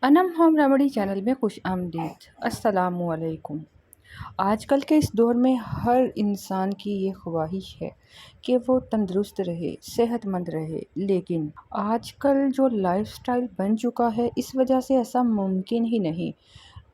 Anam home remedy channel में खुश आमदीद। अस्सलामुअलैकुम। आजकल के इस दौर में हर इंसान की ये ख्वाहिश है कि वो तंदुरुस्त रहे, सेहतमंद रहे, लेकिन आजकल जो लाइफस्टाइल बन चुका है इस वजह से ऐसा मुमकिन ही नहीं।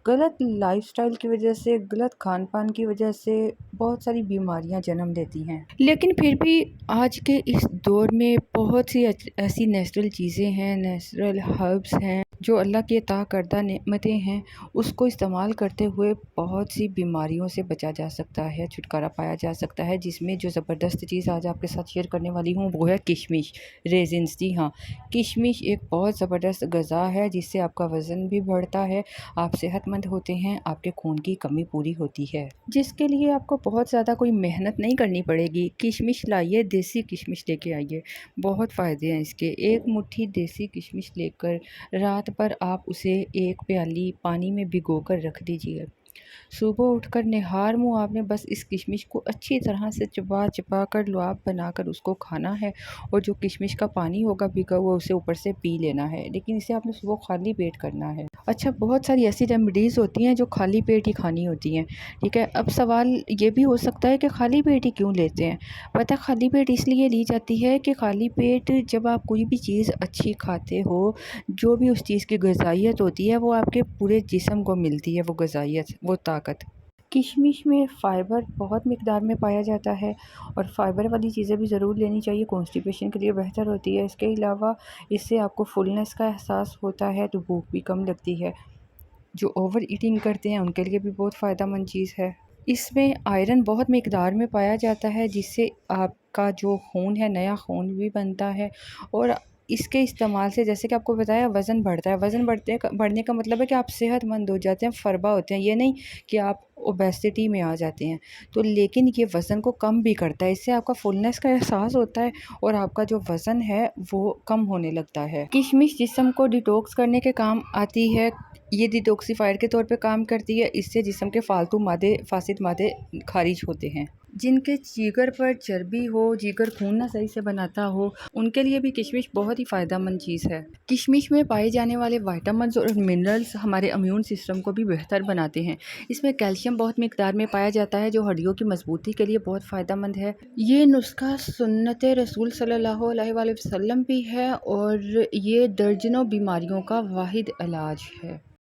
गलत लाइफस्टाइल की वजह से, गलत खान पान की वजह से बहुत सारी बीमारियां जन्म लेती हैं। लेकिन फिर भी आज के इस दौर में बहुत सी ऐसी नेचुरल चीज़ें हैं, नेचुरल हर्ब्स हैं जो अल्लाह की अता करदा नेमतें हैं, उसको इस्तेमाल करते हुए बहुत सी बीमारियों से बचा जा सकता है, छुटकारा पाया जा सकता है। जिसमें जो ज़बरदस्त चीज़ आज आपके साथ शेयर करने वाली हूँ वो है किशमिश, रेजिन्स। जी हाँ, किशमिश एक बहुत ज़बरदस्त ग़िज़ा है जिससे आपका वज़न भी बढ़ता है, आप सेहतमंद होते हैं, आपके खून की कमी पूरी होती है, जिसके लिए आपको बहुत ज़्यादा कोई मेहनत नहीं करनी पड़ेगी। किशमिश लाइए, देसी किशमिश लेके आइए, बहुत फ़ायदे हैं इसके। एक मुट्ठी देसी किशमिश लेकर रात पर आप उसे एक प्याली पानी में भिगोकर रख दीजिए। सुबह उठकर निहार मुँह आपने बस इस किशमिश को अच्छी तरह से चबा चबा कर लुआब बनाकर उसको खाना है, और जो किशमिश का पानी होगा भिगा हुआ उसे ऊपर से पी लेना है। लेकिन इसे आपने सुबह खाली पेट करना है। अच्छा, बहुत सारी ऐसी रेमेडीज़ होती हैं जो खाली पेट ही खानी होती हैं, ठीक है। अब सवाल ये भी हो सकता है कि खाली पेट ही क्यों लेते हैं। पता है, खाली पेट इसलिए ली जाती है कि खाली पेट जब आप कोई भी चीज़ अच्छी खाते हो, जो भी उस चीज़ की ग़िज़ाइयत होती है वो आपके पूरे जिस्म को मिलती है, वो ग़िज़ाइयत, वो ताकत। किशमिश में फ़ाइबर बहुत मिक़दार में पाया जाता है, और फ़ाइबर वाली चीज़ें भी ज़रूर लेनी चाहिए, कॉन्स्टिपेशन के लिए बेहतर होती है। इसके अलावा इससे आपको फुलनेस का एहसास होता है, तो भूख भी कम लगती है। जो ओवर ईटिंग करते हैं उनके लिए भी बहुत फ़ायदेमंद चीज़ है। इसमें आयरन बहुत मिक़दार में पाया जाता है, जिससे आपका जो खून है, नया खून भी बनता है। और इसके इस्तेमाल से, जैसे कि आपको बताया, वज़न बढ़ता है। वज़न बढ़ने का मतलब है कि आप सेहतमंद हो जाते हैं, फ़रबा होते हैं। ये नहीं कि आप ओबेसिटी में आ जाते हैं। तो लेकिन ये वज़न को कम भी करता है, इससे आपका फुलनेस का एहसास होता है और आपका जो वज़न है वो कम होने लगता है। किशमिश जिस्म को डिटॉक्स करने के काम आती है, ये डिटॉक्सिफायर के तौर पे काम करती है। इससे जिस्म के फालतू मादे, फासिद मादे खारिज होते हैं। जिनके जिगर पर चर्बी हो, जिगर खून ना सही से बनाता हो, उनके लिए भी किशमिश बहुत ही फ़ायदेमंद चीज़ है। किशमिश में पाए जाने वाले विटामिन्स और मिनरल्स हमारे इम्यून सिस्टम को भी बेहतर बनाते हैं। इसमें कैल्शियम बहुत मिक़दार में पाया जाता है, जो हड्डियों की मजबूती के लिए बहुत फ़ायदेमंद है। ये नुस्खा सुन्नत रसूल सल्लल्लाहु अलैहि वसल्लम भी है, और ये दर्जनों बीमारियों का वाहिद इलाज है।